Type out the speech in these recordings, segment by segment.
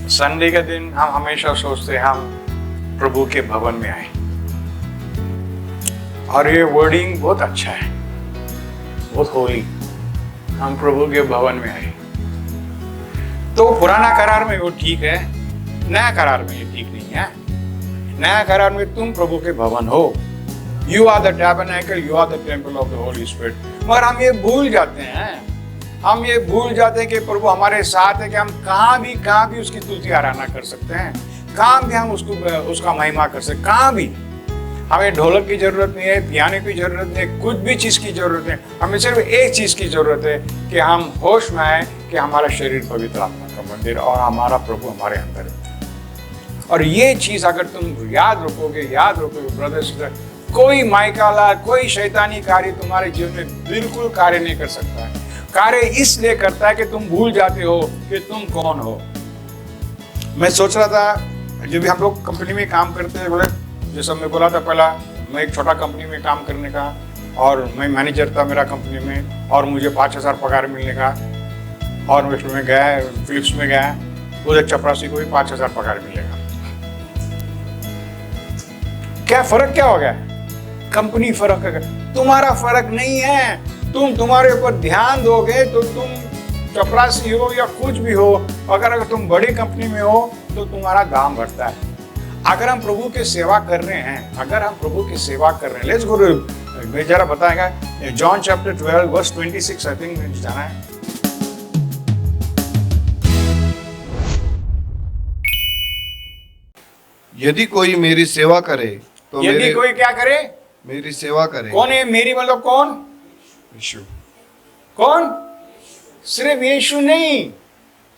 Sunday के दिन हम हमेशा सोचते हैं हम प्रभु के भवन में आए, और ये वर्डिंग बहुत अच्छा है, बहुत होली। हम प्रभु के भवन में आए। तो पुराना करार में वो ठीक है, नया करार में ये ठीक नहीं है। नया करार में तुम प्रभु के भवन हो। You are the tabernacle, you are the temple of the holy spirit. मगर हम ये भूल जाते हैं, हम ये भूल जाते हैं कि प्रभु हमारे साथ है, कि हम कहाँ भी उसकी स्तुति आराधना कर सकते हैं, कहाँ भी हम उसका महिमा कर सकते हैं। कहाँ भी हमें ढोलक की जरूरत नहीं है, पियानो की जरूरत नहीं है, कुछ भी चीज की जरूरत नहीं। हमें सिर्फ एक चीज की जरूरत है कि हम होश में आए कि हमारा शरीर पवित्र आत्मा का मंदिर और हमारा प्रभु हमारे अंदर है। और ये चीज अगर तुम याद रखोगे ब्रदर सिस्टर, कोई माइकाला, कोई शैतानी कार्य तुम्हारे जीवन में बिल्कुल कार्य नहीं कर सकता है। कार्य इसलिए करता है कि तुम भूल जाते हो कि तुम कौन हो। मैं सोच रहा था, जब भी हम लोग कंपनी में काम करते हैं, बोले जैसा मैं बोला था पहला, मैं एक छोटा कंपनी में काम करने का, और मैं मैनेजर था मेरा कंपनी में, और मुझे 5,000 पगार मिलने का, और में गया, फिलिप्स में गया, उधर चपरासी को भी 5,000 पगार मिलेगा। क्या फर्क क्या हो गया? कंपनी फर्क है, तुम्हारा फर्क नहीं है। तुम तुम्हारे ऊपर ध्यान दोगे तो तुम चपरासी हो या कुछ भी हो, अगर तुम बड़ी कंपनी में हो तो तुम्हारा दाम बढ़ता है। अगर हम प्रभु की सेवा कर रहे हैं, लेट्स गो, मैं जरा बताएगा John chapter 12 verse 26, I think जाना है। यदि कोई मेरी सेवा करे तो यदि कोई क्या करे? मेरी सेवा करे। कौन है मेरी? मतलब कौन? यीशु। कौन? सिर्फ यीशु नहीं,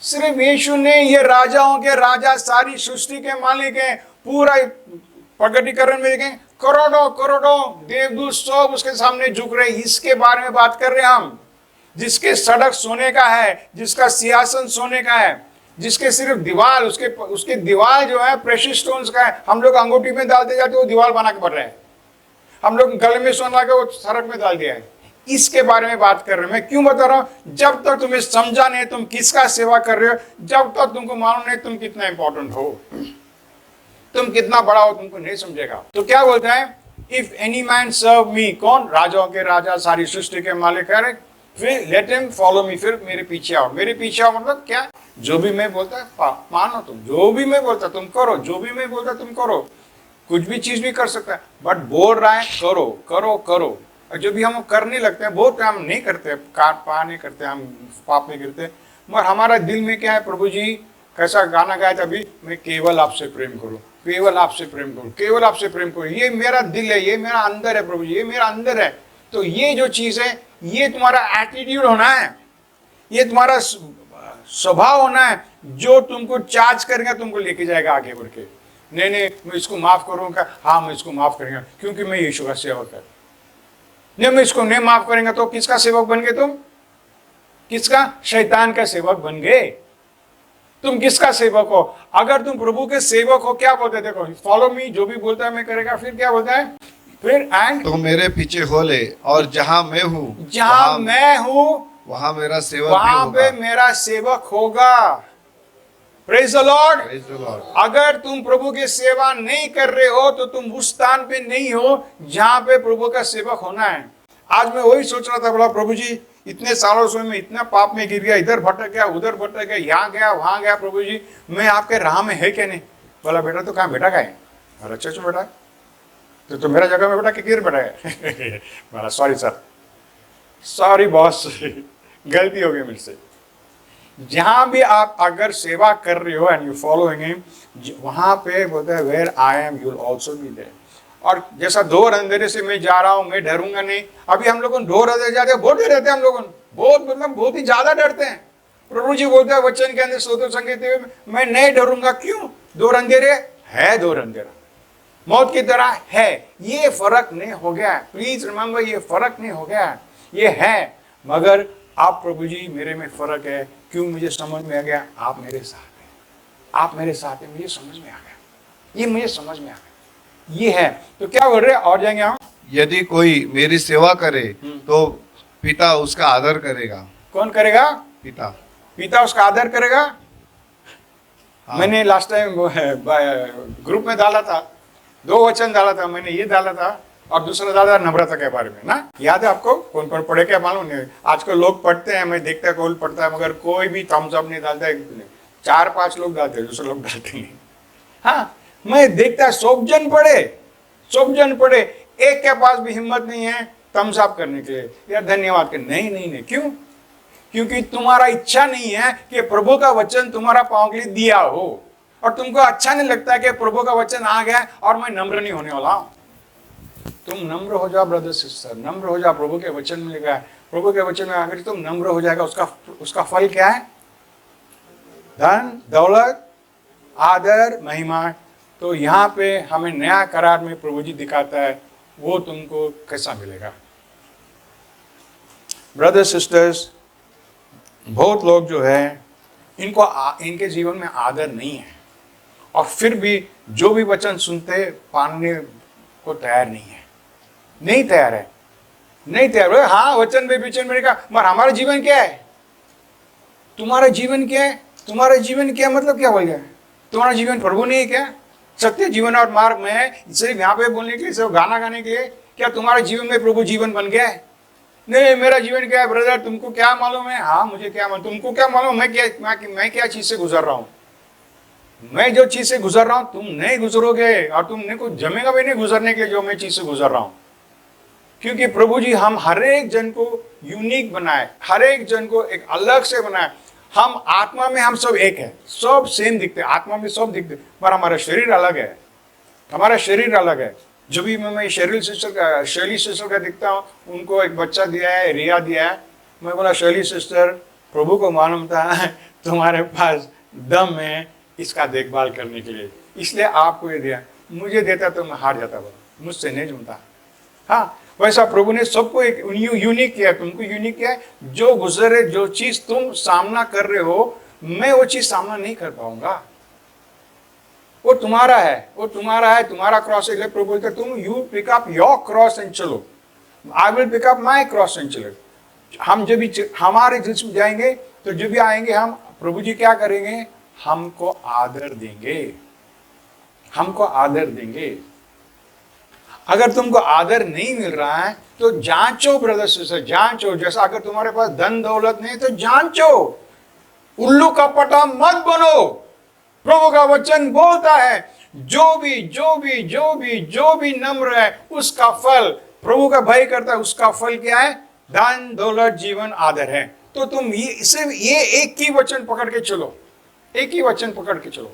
सिर्फ यीशु नहीं, ये राजाओं के राजा, सारी सृष्टि के मालिक हैं। पूरा प्रकटीकरण में देखें, करोड़ों देवदूत सब उसके सामने झुक रहे। इसके बारे में बात कर रहे हैं हम, जिसके सड़क सोने का है, जिसका सिंहासन सोने का है, जिसके सिर्फ दीवार, उसके दीवार जो है प्रेशियस स्टोन्स का है। हम लोग अंगूठी में डालते जाते, वो दीवार बना के बढ़ रहे हैं। हम लोग गले में सोना के वो सड़क में डाल दिया है। इसके बारे में बात कर रहे हैं। मैं क्यों बता रहा हूं? जब तक तुम्हें समझा नहीं तुम किसका सेवा कर रहे हो, जब तक तुमको मालूम नहीं तुम कितना इंपॉर्टेंट हो, तुम कितना बड़ा हो, तुमको नहीं समझेगा। तो क्या बोलता है? इफ एनी मैन सर्व मी, कौन? राजाओं के राजा, सारी सृष्टि के मालिक है। फिर लेट हिम फॉलो मी, फिर मेरे पीछे आओ। मेरे पीछे आओ मतलब क्या? जो भी मैं बोलता है मानो तुम, जो भी मैं बोलता तुम करो, जो भी मैं बोलता तुम करो। कुछ भी चीज भी कर सकता है, बट बोल रहा है करो करो करो। और जो भी हम करने लगते हैं, बहुत काम नहीं करते, नहीं करते, हम पाप नहीं करते, मगर हमारा दिल में क्या है? प्रभु जी कैसा गाना गाया था अभी, मैं केवल आपसे प्रेम करूं, केवल आपसे प्रेम करूं, केवल आपसे प्रेम करूं। ये मेरा दिल है, ये मेरा अंदर है प्रभु जी, ये मेरा अंदर है। तो ये जो चीज है, ये तुम्हारा एटीट्यूड होना है, ये तुम्हारा स्वभाव होना है, जो तुमको चार्ज करेगा, तुमको लेके जाएगा आगे बढ़ के। नहीं मैं इसको माफ करूंगा, हाँ मैं इसको माफ करूंगा क्योंकि मैं यीशु का सेवक है। नहीं मैं इसको नहीं माफ करेंगे तो किसका सेवक बन गए तुम? किसका? शैतान का सेवक बन गए तुम। किसका सेवक हो? अगर तुम प्रभु के सेवक हो, क्या बोलते? देखो, फॉलो मी, जो भी बोलता है मैं करेगा। फिर क्या बोलता है? फिर एंड तो मेरे पीछे हो ले, और जहां मैं हूँ, जहां मैं हूँ वहां मेरा सेवक वहां पे मेरा सेवक होगा। Praise the Lord. अगर तुम प्रभु की सेवा नहीं कर रहे हो तो तुम उस स्थान पे नहीं हो जहां पे प्रभु का सेवक होना है। आज मैं वही सोच रहा था, बोला प्रभु जी इतने सालों से मैं इतना पाप में गिर गया, इधर भटक गया, उधर भटक गया, यहाँ गया वहां गया, प्रभु जी मैं आपके राह में है क्या नहीं? बोला बेटा तो कहाँ बेटा का है? अच्छा बेटा तो मेरा जगह में बेटा कि किधर बैठा है? बोला सॉरी सर, सॉरी बॉस, गलती हो गई मेरे से। जहां भी आप अगर सेवा कर रहे हो एंड यू फॉलोइंग हिम, वहां पे बोलते हैं where I am you will also be there. और जैसा ढोर अंधेरे से मैं जा रहा हूं, मैं डरूंगा नहीं। अभी हम लोग ढोर अंधेरे जाते हैं, बहुत डरते हैं हम लोग, बहुत मतलब बहुत ही ज्यादा डरते हैं। प्रभु जी बोलते हैं वचन के अंदर स्तोत्र संगीत में, मैं नहीं डरूंगा। क्यों? डोर अंधेरे है, डोर अंधेरा मौत की तरह है। ये फर्क नहीं हो गया, प्लीज रिमेंबर, ये फर्क नहीं हो गया, ये है। मगर आप प्रभु जी मेरे में फर्क है। क्यों? मुझे समझ में आ गया आप मेरे साथ हैं, आप मेरे साथ हैं, मुझे समझ में आ गया, ये मुझे समझ में आ गया, ये है। तो क्या बोल रहे हैं? और जाएंगे हम। यदि कोई मेरी सेवा करे तो पिता उसका आदर करेगा। कौन करेगा? पिता। पिता उसका आदर करेगा। मैंने लास्ट टाइम ग्रुप में डाला था, 2 वचन डाला था, मैंने ये डाला था और दूसरा डाला नम्रता के बारे में ना। याद है आपको? कौन कौन पढ़े क्या मालूम नहीं। आजकल लोग पढ़ते हैं, मैं देखता कौन पढ़ता है, मगर कोई भी थम्स अप नहीं डालता है। 4-5 लोग डालते हैं, दूसरे लोग डालते नहीं। हाँ, मैं देखता 100 जन पढ़े, 100 जन पढ़े, एक के पास भी हिम्मत नहीं है थम्स अप करने के लिए या धन्यवाद के। नहीं नहीं नहीं, क्यों? क्योंकि तुम्हारा इच्छा नहीं है कि प्रभु का वचन तुम्हारा पाँव के लिए दिया हो, और तुमको अच्छा नहीं लगता कि प्रभु का वचन आ गया और मैं नम्र नहीं होने वाला हूं। तुम नम्र हो जाओ ब्रदर सिस्टर, नम्र हो जाओ। प्रभु के वचन में लिखा है, प्रभु के वचन में अगर तुम नम्र हो जाएगा, उसका फल क्या है? धन दौलत आदर महिमा। तो यहाँ पे हमें नया करार में प्रभु जी दिखाता है, वो तुमको कैसा मिलेगा। ब्रदर सिस्टर्स, बहुत लोग जो है इनके जीवन में आदर नहीं है, और फिर भी जो भी वचन सुनते पाने को तैयार नहीं है, नहीं तैयार है, नहीं तैयार है। हाँ, वचन में विचन में कहा, मगर हमारा जीवन क्या है? तुम्हारा जीवन क्या है? तुम्हारा जीवन क्या मतलब क्या बोल गया? तुम्हारा जीवन प्रभु नहीं है क्या? सत्य जीवन और मार्ग में सिर्फ यहाँ पे बोलने के लिए, सिर्फ गाना गाने के लिए? क्या तुम्हारा जीवन में प्रभु जीवन बन गया है? नहीं, मेरा जीवन क्या है ब्रदर, तुमको क्या मालूम है? हाँ, मुझे क्या मालूम, तुमको क्या मालूम मैं क्या चीज से गुजर रहा हूँ। मैं जो चीज से गुजर रहा हूँ तुम नहीं गुजरोगे, और तुमने कुछ जमेगा भी नहीं गुजरने के लिए जो मैं चीज से गुजर रहा हूँ। क्योंकि प्रभु जी हम हर एक जन को यूनिक बनाए, हर एक जन को एक अलग से बनाए। हम आत्मा में हम सब एक है, सब सेम दिखते, आत्मा में सब दिखते, पर हमारा शरीर अलग है, हमारा शरीर अलग है। जो भी मैं शैली सिस्टर का दिखता हूँ, उनको एक बच्चा दिया है, रिया दिया है। मैं बोला शैली सिस्टर, प्रभु को मालूम था तुम्हारे पास दम है इसका देखभाल करने के लिए, इसलिए आपको ये दिया। मुझे देता तो मैं हार जाता, बोला मुझसे नहीं जमता। हाँ, वैसा प्रभु ने सबको एक यूनिक किया, तुमको यूनिक किया है। जो गुजरे, जो चीज तुम सामना कर रहे हो, मैं वो चीज सामना नहीं कर पाऊंगा। वो तुम्हारा है, वो तुम्हारा है, तुम्हारा क्रॉस है। प्रभु बोलते तुम you pick up your cross and चलो, I will pick up my cross and चलो। हम जब भी हमारे जिसम जाएंगे तो जब भी आएंगे, हम प्रभु जी क्या करेंगे? हमको आदर देंगे, हमको आदर देंगे। अगर तुमको आदर नहीं मिल रहा है तो जांचो ब्रदर सिस्टर, जांचो। जैसा अगर तुम्हारे पास धन दौलत नहीं तो जांचो, उल्लू का पटा मत बनो। प्रभु का वचन बोलता है जो भी नम्र है उसका फल, प्रभु का भय करता है उसका फल क्या है? धन दौलत जीवन आदर है। तो तुम ये एक ही वचन पकड़ के चलो, एक ही वचन पकड़ के चलो,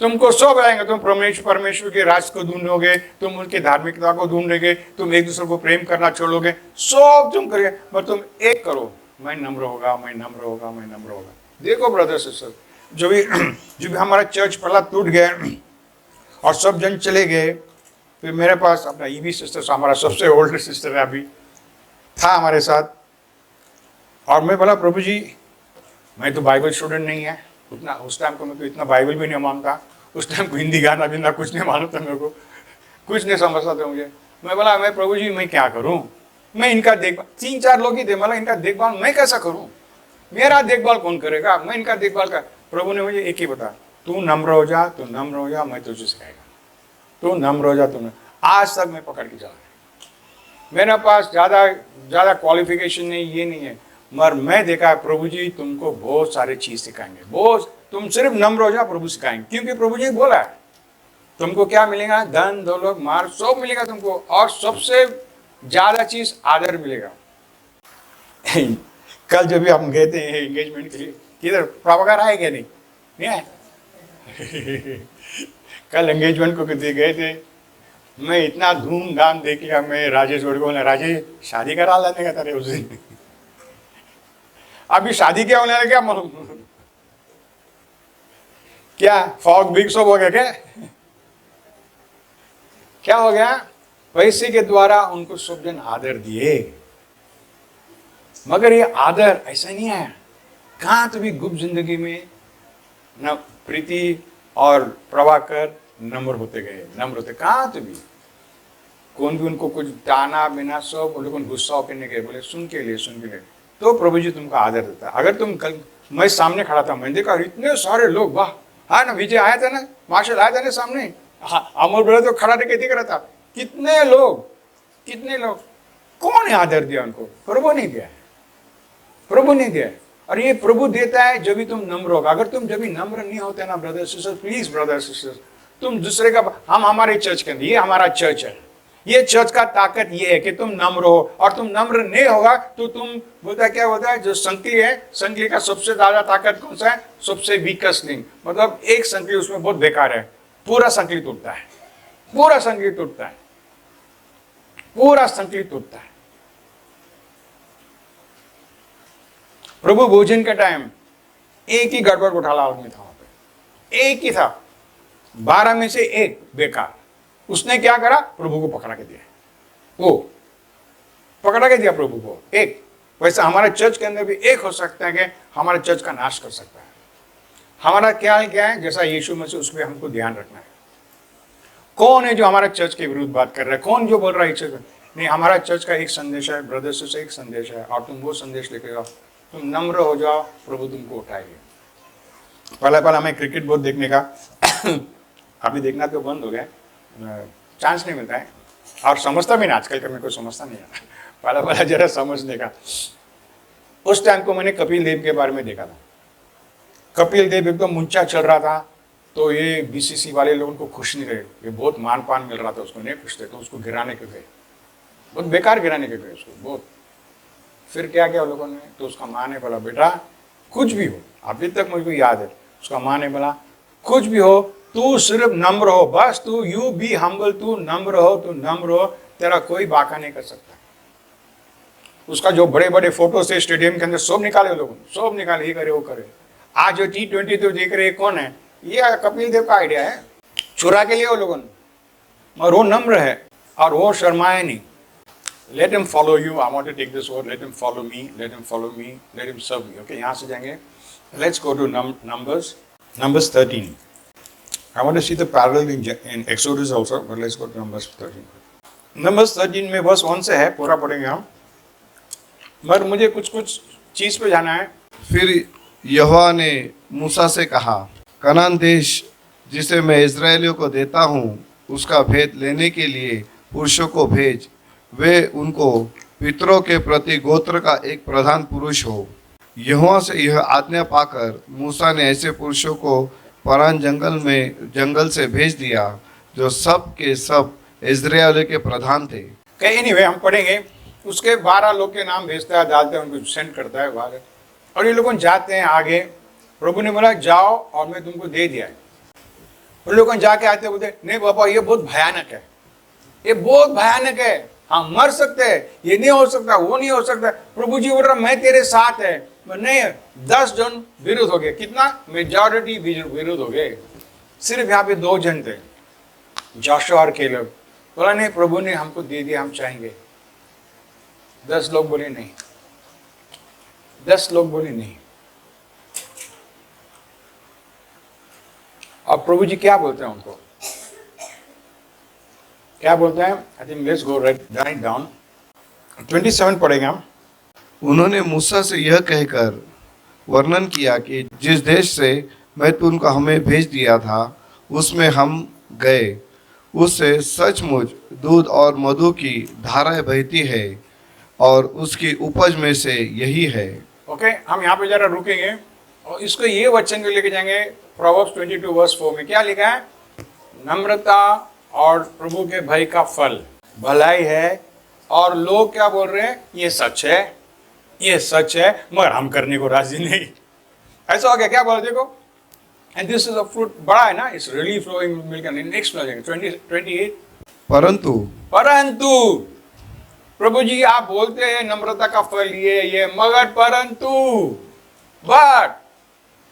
तुमको सब आएंगे। तुम परमेश्वर के राज को ढूंढोगे, तुम उनके धार्मिकता को ढूंढोगे, तुम एक दूसरे को प्रेम करना छोड़ोगे, सब तुम करोगे, पर तुम एक करो, मैं नम्र होगा, मैं नम्र होगा, मैं नम्र होगा। देखो ब्रदर सिस्टर, जो भी हमारा चर्च पहला टूट गया और सब जन चले गए, फिर मेरे पास अपना ईवी सिस्टर, हमारा सबसे ओल्ड सिस्टर है, अभी था हमारे साथ। और मैं बोला प्रभु जी, मैं तो बाइबल स्टूडेंट नहीं है उतना, उस टाइम को मैं तो इतना बाइबल भी नहीं मानता, उस टाइम को हिंदी गाना भी ना कुछ नहीं मालूम था, मेरे को कुछ नहीं समझता था मुझे। मैं बोला मैं प्रभु जी मैं क्या करूं? मैं इनका देखभाल, 3-4 लोग ही थे, बोला इनका देखभाल मैं कैसा करूं? मेरा देखभाल कौन करेगा? मैं इनका देखभाल कर। प्रभु ने मुझे एक ही बताया, तू नम्र हो जा, तू नम्र हो जा, मैं तुझे सिखाएगा। तू नम्र हो जा, तू। आज तक मैं पकड़ के चला, मेरे पास ज़्यादा क्वालिफिकेशन नहीं, ये नहीं है, मगर मैं देखा है प्रभु जी तुमको बहुत सारे चीज सिखाएंगे, बहुत। तुम सिर्फ नम्र हो जा, प्रभु सिखाएंगे, क्योंकि प्रभु जी बोला है तुमको क्या मिलेगा? धन दौलत मार्ग सब मिलेगा तुमको, और सबसे ज्यादा चीज आदर मिलेगा। कल जब भी हम गए थे एंगेजमेंट के लिए, किधर प्रभाकर आए क्या? नहीं आए। कल एंगेजमेंट को गए थे, मैं इतना धूमधाम देख लिया। मैं राजेश को बोला, राजेश शादी करा लाने का तेरे उस दिन। अभी शादी क्या होने लगा क्या मालूम? क्या फॉग बिग सब हो गया क्या? क्या हो गया? पैसे के द्वारा उनको सब जन आदर दिए, मगर ये आदर ऐसा नहीं है। कहाँ तो भी गुप्त जिंदगी में न प्रीति और प्रभाकर नम्र होते गए, नम्र होते। कहाँ तो भी कौन भी उनको कुछ ताना बिना सब उन लोगों को गुस्सा होकर नहीं गए, बोले सुन के लिए। तो प्रभु जी तुमको आदर देता है। अगर तुम कल, मैं सामने खड़ा था, मैंने देखा इतने सारे लोग, वाह हाँ ना, विजय आया था ना, मार्शल आया था ना सामने, हाँ अमर ब्रदर तो खड़ा करके दिख रहा था। कितने लोग, कौन है आदर दिया उनको? प्रभु नहीं दिया, प्रभु नहीं दिया। और ये प्रभु देता है जब भी तुम नम्र होगा। अगर तुम जब भी नम्र नहीं होते ना brother sister, please brother sister, तुम दूसरे का, हम हमारे चर्च के अंदर, ये हमारा चर्च है, ये चर्च का ताकत ये है कि तुम नम्र हो। और तुम नम्र नहीं होगा तो तुम बोलता क्या होता है, जो संकली है, संकली का सबसे ज्यादा ताकत कौन सा है? सबसे वीकेस्ट लिंक, मतलब एक संकली उसमें बहुत बेकार है, पूरा संकली टूटता है, पूरा संकली टूटता है, पूरा संकली टूटता है। प्रभु भोजन के टाइम एक ही गड़बड़ घोटाला आदमी था वहां पे, एक ही था, 12 में से एक बेकार। उसने क्या करा? प्रभु को पकड़ा के दिया, वो पकड़ा के दिया प्रभु को एक। वैसे हमारे चर्च के अंदर भी एक हो सकता है कि हमारे चर्च का नाश कर सकता है। हमारा क्या है, जैसा यीशु मसीह, उस पर हमको ध्यान रखना है। कौन है जो हमारा चर्च के विरुद्ध बात कर रहा है? कौन जो बोल रहा है चर्च नहीं? हमारा चर्च का एक संदेश है, ब्रदर्स से एक संदेश है, और तुम वो संदेश लेके आओ, तुम नम्र हो जाओ, प्रभु तुमको उठाएंगे। पहला हमें क्रिकेट बहुत देखने का अभी देखना तो बंद हो गया, चांस नहीं मिलता है, और समझता भी नहीं आजकल का, मेरे को समझता नहीं है। पहला जरा समझने का। उस टाइम को मैंने कपिल देव के बारे में देखा था। कपिल देव एकदम मुंचा चल रहा था, तो ये बीसीसी वाले लोगों को खुश नहीं रहे, ये बहुत मान पान मिल रहा था उसको, नहीं खुश थे, तो उसको गिराने के गए, बहुत बेकार गिराने के गए उसको बहुत। फिर क्या किया लोगों ने? तो उसका माँ ने बोला, बेटा कुछ भी हो, अभी तक मुझे याद है, उसका माँ ने बोला कुछ भी हो, तू सिर्फ नम्र हो, बस तू यू बी हम्बल, तू नम्र हो, तेरा कोई बाका नहीं कर सकता। उसका जो बड़े बड़े फोटो से स्टेडियम के अंदर सब निकाले लोगों ने, सब निकाले, ये करे वो करे। आज जो T20 तो देख रहे कौन है? ये कपिल देव का आइडिया है, चुरा के लिए वो लोगों ने, और वो नम्र है और वो शर्माए नहीं। Let him follow you. I want to take this word. Let him follow me. Let him follow me. Let him serve me. Okay, यहाँ से जाएंगे. Let's go to Numbers. Numbers 13. I want to see the parallel in Exodus also, but let's go to Numbers 13. Numbers 13 में verse 1 से है, पूरा पढ़ेंगे हम। मगर मुझे कुछ चीज पे जाना है। फिर यहोवा ने मूसा से कहा, कनान देश जिसे मैं इस्राएलियों को देता हूँ, उसका भेद लेने के लिए पुरुषों को भेज, वे उनको पितरों के प्रति गोत्र का एक प्रधान पुरुष हो। यहोवा से यह आज्ञा पाकर मूसा ने ऐसे पुरुषों को परान जंगल से भेज दिया, जो सब के सब इस्राएलियों के प्रधान थे। एनीवे हम पढ़ेंगे। उसके 12 लोग के नाम भेजता है, डालते हैं, उनको सेंड करता है बाहर, और ये लोग जाते हैं आगे। प्रभु ने बोला जाओ और मैं तुमको दे दिया है। उन लोगों जाके आते बोलते, नहीं बाबा ये बहुत भयानक है, ये बहुत भयानक है, हम मर सकते हैं, ये नहीं हो सकता, वो नहीं हो सकता। प्रभु जी बोल रहा मैं तेरे साथ है। नहीं, 10 जन विरुद्ध हो गए। कितना? मेजॉरिटी विरुद्ध हो गए। सिर्फ यहाँ पे 2 जन थे, जोशुआ और कैलेब। बोला नहीं, प्रभु ने हमको दे दिया, हम चाहेंगे। 10 लोग बोले नहीं, 10 लोग बोले नहीं। अब प्रभु जी क्या बोलते हैं उनको? क्या बोलते हैं? I think let's go write down 27 पढ़ेंगे हम। उन्होंने मूसा से यह कहकर वर्णन किया कि जिस देश से मैं तुमको हमें भेज दिया था, उसमें हम गए, उससे सचमुच दूध और मधु की धाराएं बहती है, और उसकी उपज में से यही है। ओके, हम यहाँ पे जरा रुकेंगे और इसको ये वचन को लेके जाएंगे। प्रोवर्ब्स 22 वर्स 4 में क्या लिखा है? नम्रता और प्रभु के भय का फल भलाई है। और लोग क्या बोल रहे हैं? ये सच है, ये सच है, मगर हम करने को राजी नहीं। ऐसा हो गया। क्या बोल देखो, and this is a fruit, बड़ा है ना, it's really flowing milk and next 28। परंतु प्रभु जी आप बोलते हैं नम्रता का फल ये, मगर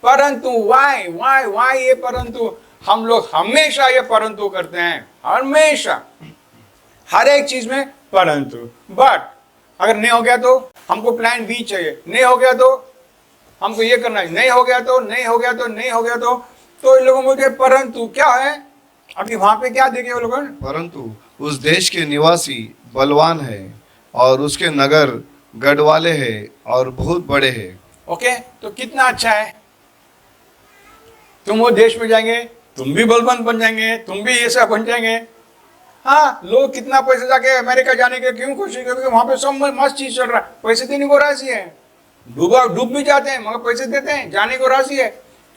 परंतु वाई ये परंतु? हम लोग हमेशा ये परंतु करते हैं, हमेशा हर एक चीज में परंतु। बट अगर नहीं हो गया तो हमको प्लान बी चाहिए, नहीं हो गया तो हमको ये करना है, नहीं हो गया तो तो इन लोगों में परंतु क्या है? अभी वहां पे क्या देखे वो लोगों ने? परंतु उस देश के निवासी बलवान है, और उसके नगर गढ़ वाले हैं और बहुत बड़े हैं। ओके, तो कितना अच्छा है। तुम वो देश में जाएंगे, तुम भी बलवान बन जाएंगे, तुम भी ये सब बन जाएंगे। हाँ, लोग कितना पैसे जाके अमेरिका जाने के क्यों कोशिश करते हैं? वहां पे सब मस्त चीज चल रहा है, पैसे देने को राजी है, डूब भी जाते हैं मगर पैसे देते हैं, जाने को राजी है,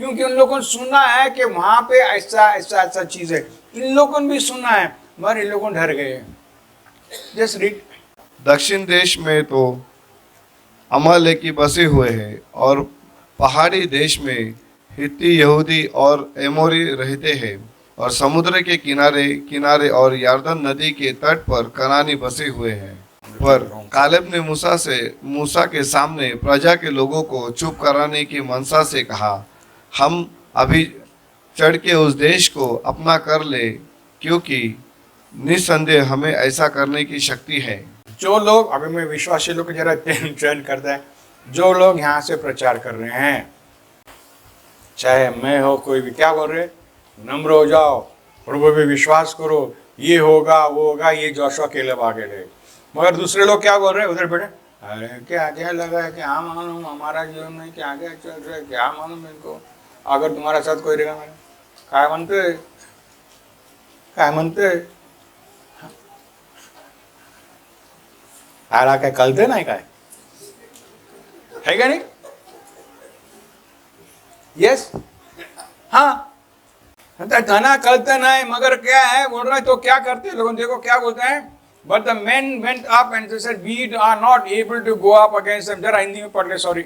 क्योंकि उन लोगों ने सुना है कि वहां पे ऐसा ऐसा ऐसा चीज है। इन लोगों ने भी सुना है मगर इन लोगों डर गए। Just read. दक्षिण देश में तो अमालेकी बसे हुए हैं और पहाड़ी देश में हित्ती, यहूदी और एमोरी रहते हैं, और समुद्र के किनारे किनारे और यरदन नदी के तट पर कनानी बसे हुए हैं। पर कालेब ने मूसा के सामने प्रजा के लोगों को चुप कराने की मनसा से कहा, हम अभी चढ़ के उस देश को अपना कर ले, क्योंकि निस्संदेह हमें ऐसा करने की शक्ति है। जो लोग, अभी मैं विश्वासी लोग जरा चयन करता है, जो लोग यहाँ से प्रचार कर रहे हैं, चाहे मैं हो कोई भी, क्या बोल रहे? नम्र हो जाओ, प्रभु पे विश्वास करो, ये होगा वो होगा, ये जोशुआ केलेब आगे ले। मगर दूसरे लोग क्या बोल रहे हैं उधर बैठे, अरे क्या क्या लगा है, क्या मालूम हमारा जीवन में क्या क्या चल रहा है, क्या मालूम इनको, अगर तुम्हारा साथ कोई रहेगा मेरा, काय म्हणते आला काय कळते नाही काय, है क्या नहीं? यस, हाँ, धना कलते नहीं, मगर क्या है बोल रहे हैं, तो क्या करते हैं लोग? देखो क्या बोलते हैं, but the men went up and they said we are not able to go up against them। जरा हिंदी में पढ़ ले, सॉरी।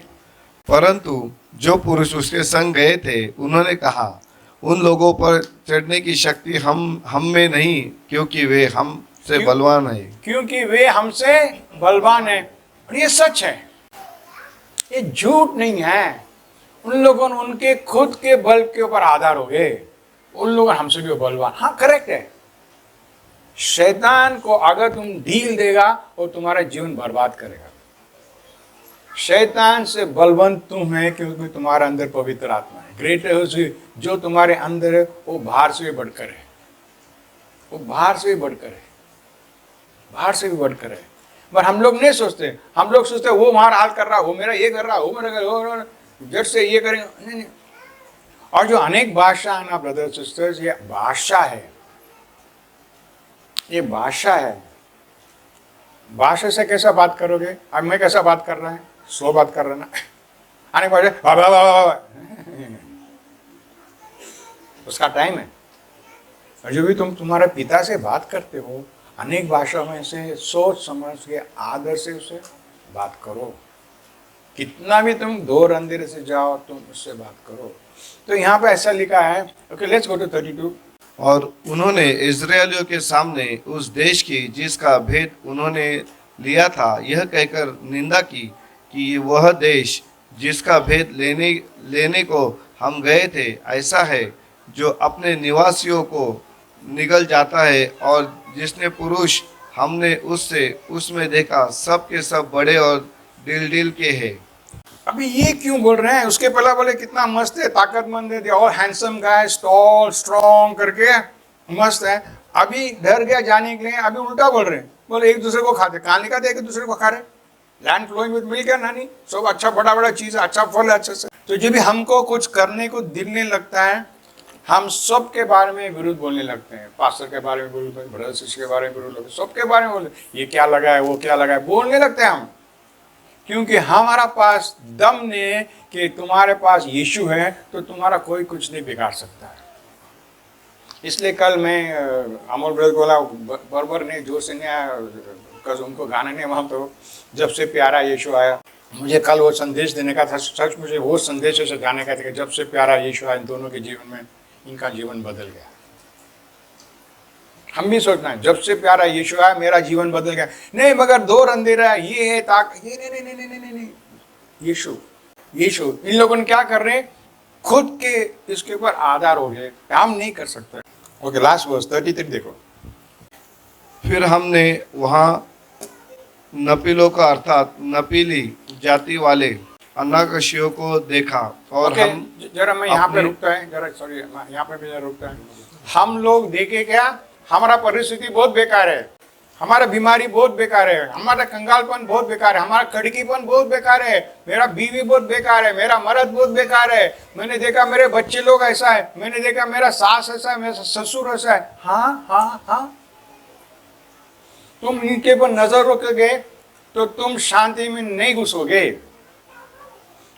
परंतु जो पुरुष उसके संग गए थे उन्होंने कहा, उन लोगों पर चढ़ने की शक्ति हम में नहीं, क्योंकि वे हमसे बलवान है। क्योंकि वे हमसे बलवान है। और ये सच है, ये झूठ नहीं है। उन लोगों ने उनके खुद के बल के ऊपर आधार हो गए, उन लोगों हमसे भी बलवान। हाँ, करेक्ट है। शैतान को अगर तुम ढील देगा वो तुम्हारा जीवन बर्बाद करेगा। शैतान से बलवंत तुम है क्योंकि तुम्हारे अंदर पवित्र आत्मा है। ग्रेटर जो तुम्हारे अंदर है वो बाहर से भी बढ़कर है, वो बाहर से भी बढ़कर है, बाहर से भी बढ़कर है। पर हम लोग नहीं सोचते, हम लोग सोचते वो हमारा हाल कर रहा, वो मेरा ये कर रहा, वो मेरा जड़ से ये करेंगे, नहीं। और जो अनेक भाषा है ना ब्रदर सिस्टर्स, ये भाषा है, ये भाषा है। भाषा से कैसा बात करोगे? अब मैं कैसा बात कर रहा है, स्लो बात कर रहा ना, अनेक भाषा उसका टाइम है। और जो भी तुम तुम्हारे पिता से बात करते हो अनेक भाषा में से सोच समझ के आदर से उसे बात करो। कितना भी तुम दूर अंधेरे से जाओ तुम उससे बात करो। तो यहाँ पे ऐसा लिखा है, ओके लेट्स गो टू 32। और उन्होंने इजरायलियों के सामने उस देश की जिसका भेद उन्होंने लिया था यह कहकर निंदा की कि वह देश जिसका भेद लेने को हम गए थे ऐसा है जो अपने निवासियों को निगल जाता है, और जिसने पुरुष हमने उसमें देखा सब के सब बड़े और दिल के हैं। अभी ये क्यों बोल रहे हैं? उसके पहले बोले कितना मस्त है, ताकतमंद है, और हैंडसम गाय, टॉल स्ट्रॉन्ग करके मस्त है। अभी डर गया जाने के लिए, अभी उल्टा बोल रहे हैं, बोले एक दूसरे को खाते। कहाँ लिखा था एक दूसरे को खा रहे? Land flowing with milk and honey, सब अच्छा बड़ा बड़ा चीज है, अच्छा फल है, अच्छा से। तो जब भी हमको कुछ करने को दिल नहीं लगता है, हम सब के बारे में विरुद्ध बोलने लगते हैं। पास्टर के बारे में विरुद्ध, ब्रदर सिस्टर के बारे में विरुद्ध, सबके बारे में बोले, ये क्या लगा है, वो क्या लगा है, बोलने लगते हैं हम। क्योंकि हमारा पास दम ने कि तुम्हारे पास यीशु है तो तुम्हारा कोई कुछ नहीं बिगाड़ सकता है। इसलिए कल मैं अमोल ब्रदर को बोला, बरबर नहीं, जोर से नहीं आया, बिकॉज उनको गाना नहीं वहाँ, तो जब से प्यारा यीशु आया, मुझे कल वो संदेश देने का था। सच मुझे वो संदेश से जाने का था कि जब से प्यारा यीशु आया इन दोनों के जीवन में, इनका जीवन बदल गया। हम भी सोचना है जब से प्यारा यीशु आया मेरा जीवन बदल गया। नहीं, मगर दूर अंधेरा है, ये है ये नहीं। यीशु इन लोगों ने क्या कर रहे हैं, खुद के इसके ऊपर आधार हो गए, काम नहीं कर सकते। ओके, लास्ट वर्स 33 देखो। फिर हमने वहाँ नपीलों का अर्थात नपीली जाति वाले अनाकशियों को देखा, और हम जरा मैं यहाँ पे रुकता है, जरा सॉरी यहाँ पे भी रुकता है। हम लोग देखे क्या, हमारा परिस्थिति बहुत बेकार है, हमारा बीमारी बहुत बेकार है, हमारा कंगालपन बहुत बेकार है, हमारा कड़कीपन बहुत बेकार है, मेरा बीवी बहुत बेकार है, मेरा मर्द बहुत बेकार है, मैंने देखा मेरे बच्चे लोग ऐसा है, मैंने देखा मेरा सास ऐसा है, मेरा ससुर ऐसा है। हाँ हाँ हाँ, तुम इनके पर नजर रखोगे तो तुम शांति में नहीं घुसोगे,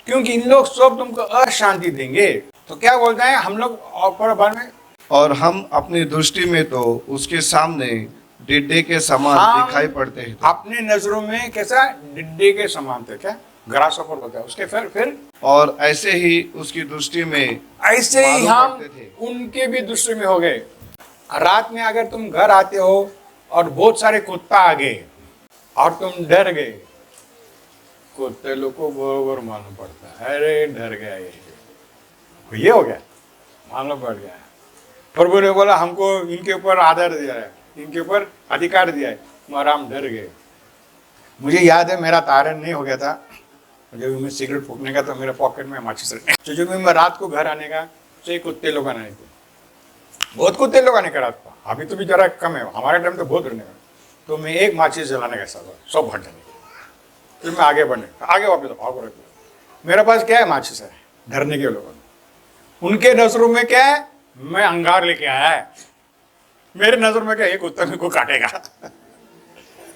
क्योंकि इन लोग सब तुमको अशांति देंगे। तो क्या बोलते हैं हम लोग और बार में, और हम अपनी दृष्टि में तो उसके सामने डिड्डे के समान हम दिखाई पड़ते हैं। अपने नजरों में कैसा डिड्डे के समान थे, क्या ग्रासहोपर होता है उसके, फिर और ऐसे ही उसकी दृष्टि में ऐसे ही मालूम हम पड़ते थे। उनके भी दृष्टि में हो गए। रात में अगर तुम घर आते हो और बहुत सारे कुत्ता आ गए और तुम डर गए, कुत्ते लोग को बरोबर मालूम पड़ता है, अरे डर गया ये हो गया, मालूम पड़ गया। प्रभु ने बोला हमको इनके ऊपर आदर दिया है, इनके ऊपर अधिकार दिया है, मगर हम डर गए। मुझे याद है मेरा तारण नहीं हो गया था, जब मैं सिगरेट फूकने का तो मेरे पॉकेट में माचिस रखने, तो जब मैं रात को घर आने का तो एक कुत्ते लोग आने थे, बहुत कुत्ते लोग आने का रात को। अभी तो भी जरा कम है, हमारे टाइम तो बहुत रहने का। तो मैं एक माचिस जलाने का साथ सब हट जाने, फिर मैं आगे बढ़ने आगे वापस भागो रख, मेरे पास क्या है, माचिस है। डरने के लोगों ने, उनके नजरों में क्या है, मैं अंगार लेके आया है, मेरे नजर में क्या एक कुत्ता मेरे को काटेगा।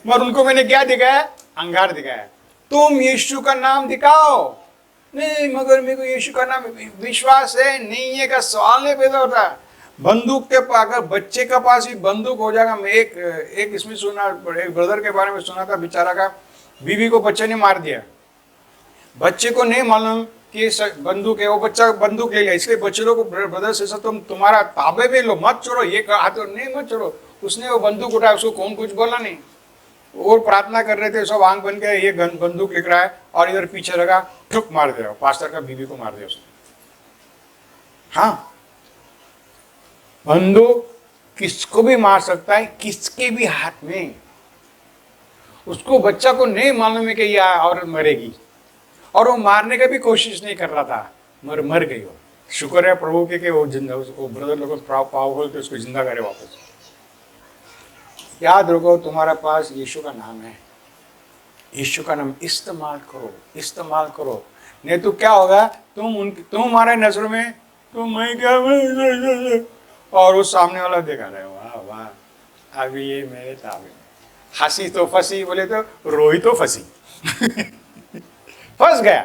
मगर उनको मैंने क्या दिखाया, अंगार दिखाया। तुम यीशु का नाम दिखाओ, नहीं मगर मेरे को यीशु का नाम विश्वास है नहीं है का सवाल नहीं पैदा होता। बंदूक के अगर बच्चे के पास ही बंदूक हो जाएगा, मैं एक इसमें सुना, एक ब्रदर के बारे में सुना था, बेचारा का बीवी को बच्चे ने मार दिया, बच्चे को नहीं मालूम कि बंदूक है, वो बच्चा बंदूक ले लिया, इसलिए बच्चे लोग को ब्रदर से तुम्हारा ताबे में लो, मत छोड़ो, ये कहा तो नहीं मत छोड़ो। उसने वो बंदूक उठाया, उसको कौन कुछ बोला नहीं, वो प्रार्थना कर रहे थे, सब आंख बन के ये बंदूक लिख रहा है और इधर पीछे लगा, ठुक मार दिया, पास्टर का बीवी को मार दिया उसने। हाँ, बंदूक किसको भी मार सकता है, किसके भी हाथ में। उसको बच्चा को नहीं मालूम है कि यह औरत मरेगी, और वो मारने का भी कोशिश नहीं कर रहा था, मगर मर गई वो। शुक्र है प्रभु के वो जिंदा, उसको ब्रदर लोगों को पाव खोल के उसको जिंदा करे वापस। याद रखो तुम्हारे पास यीशु का नाम है, यीशु का नाम इस्तेमाल करो, इस्तेमाल करो, नहीं तो क्या होगा, तुम हमारे नजर में तुम मैं क्या, और उस सामने वाला देखा रहे, वाह वाह अभी ये मेरे ताबे में, हंसी तो फंसी, बोले तो रोई तो फंसी। फंस गया,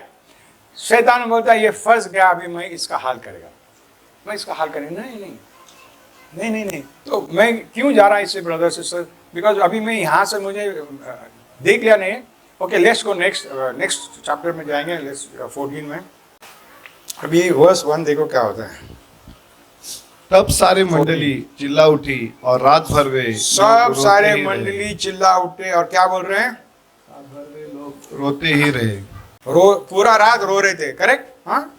शैतान बोलता है ये फंस गया, अभी मैं इसका हाल करेगा, मैं इसका हाल करेगा। नहीं नहीं नहीं नहीं नहीं, तो मैं क्यों जा रहा इससे ब्रदर सिस्टर, बिकॉज अभी मैं यहाँ से मुझे देख लिया नहीं। Okay, let's go next chapter में जाएंगे, लेट्स 14 में। अभी वर्स 1 देखो क्या होता है। तब सारी मंडली चिल्ला उठी और रात भर वे सब लोग सारे रोते ही मंडली चिल्ला उठे और क्या बोल रहे हैं, रहे। रोते ही रहे, पूरा रात रो रहे थे, करेक्ट। हाँ,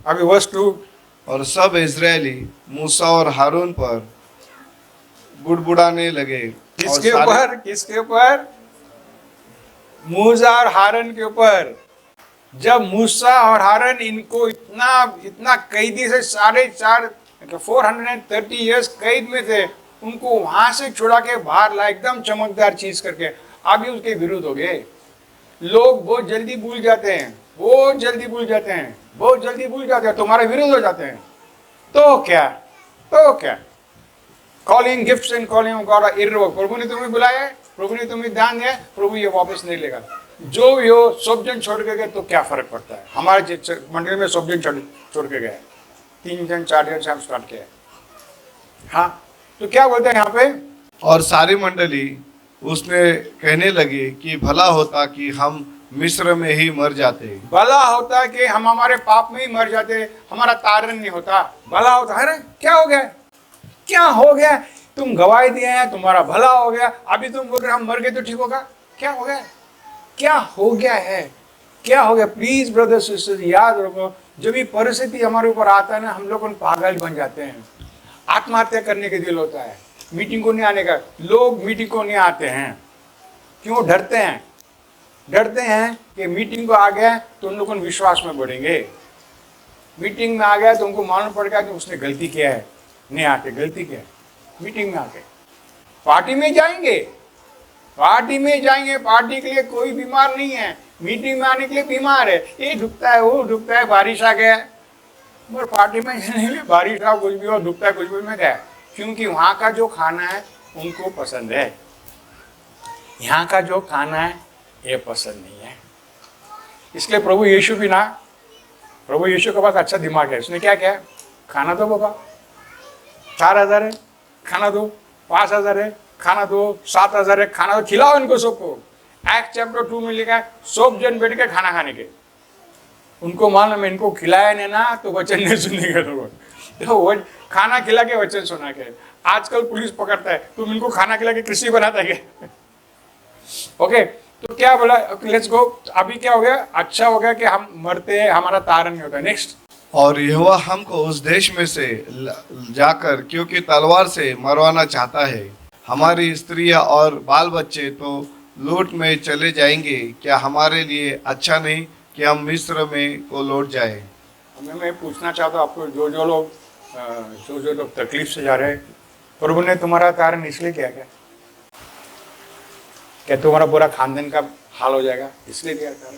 अभी वर्स 2, और सब इजरायली मूसा और हारून पर बुड़बुड़ाने लगे। किसके और सारे- ऊपर, किसके ऊपर, मूसा और हारून के ऊपर। जब मूसा और हारून इनको इतना कैदी से 430 इयर्स कैद में थे, उनको वहां से छुड़ा के बाहर ला, एकदम चमकदार चीज करके, अभी उसके विरुद्ध हो गए। लोग बहुत जल्दी भूल जाते हैं, बहुत जल्दी भूल जाते हैं, बहुत जल्दी भूल जाते हैं, तुम्हारे विरुद्ध हो जाते हैं। तो क्या, तो क्या, calling gifts and calling God irrevocable. प्रभु ने तुम्हें बुलाया है, प्रभु ने तुम्हें दान दिया, प्रभु ये वापस नहीं लेगा। जो भी हो, सब जन छोड़ के गए तो क्या फर्क पड़ता है। हमारे मंडली में सब जन छोड़ के गए, 3 जन 4 जन से हम स्टार्ट किया। हाँ, तो क्या बोलते हैं यहाँ पे, और सारी मंडली उसने कहने लगी कि भला होता कि हम मिस्र में ही मर जाते। भला होता कि हम हमारे पाप में ही मर जाते, हमारा तारण नहीं होता। भला होता, अरे क्या हो गया, क्या हो गया, तुम गवाही दिए हैं, तुम्हारा भला हो गया, अभी तुम बोल रहे हम मर गए तो ठीक होगा, क्या हो गया, क्या हो गया है, क्या हो गया। प्लीज ब्रदर सिस्टर याद रखो, जब भी परिस्थिति हमारे ऊपर आता है ना, हम लोग पागल बन जाते हैं, आत्महत्या करने के दिल होता है, मीटिंग को नहीं आने का। लोग मीटिंग को नहीं आते हैं, क्यों, डरते हैं, डरते हैं कि मीटिंग को आ गया तो उन लोगों को विश्वास में बढ़ेंगे। मीटिंग में आ गया तो उनको मालूम पड़ेगा कि उसने गलती किया है, नहीं आके गलती किया है। मीटिंग में आके पार्टी में जाएंगे, पार्टी में जाएंगे, पार्टी के लिए कोई बीमार नहीं है, मीटिंग में आने के लिए बीमार है, ये दुखता है, वो दुखता है, बारिश आ गया, और पार्टी में जाने के लिए बारिश आ कुछ भी और दुखता है कुछ भी में गया, क्योंकि वहाँ का जो खाना है उनको पसंद है, यहाँ का जो खाना है ये पसंद नहीं है। इसलिए प्रभु यीशु भी ना, प्रभु यीशु के पास अच्छा दिमाग है, उसने क्या किया, खाना दो बाबा, 4000 है खाना दो, 5000 है खाना दो, 7000 है खाना दो, खिलाओ इनको सबको। एक्ट चैप्टर 2 में लिखा है सब जन बैठ के खाना खाने के, उनको मालूम है इनको खिलाया नहीं ना तो वचन नहीं सुनेंगे लोग, तो वो खाना खिला के वचन सुना के। आजकल पुलिस पकड़ता है, तुम इनको खाना खिला के कृषि बनाता है क्या? ओके, तो क्या बोला, लेट्स गो। अभी क्या हो गया, अच्छा हो गया कि हम मरते हैं, हमारा तारण नहीं होता। नेक्स्ट, और यहोवा हमको उस देश में से जाकर, क्योंकि तलवार से मरवाना चाहता है, हमारी स्त्रियां और बाल बच्चे तो लूट में चले जाएंगे। क्या हमारे लिए अच्छा नहीं कि हम मिस्र में को लौट जाए? मैं पूछना चाहता हूँ आपको, जो लोग तकलीफ से जा रहे हैं, प्रभु ने तुम्हारा तारण इसलिए किया क्या तुम्हारा पूरा खानदान का हाल हो जाएगा इसलिए किया कर रहे?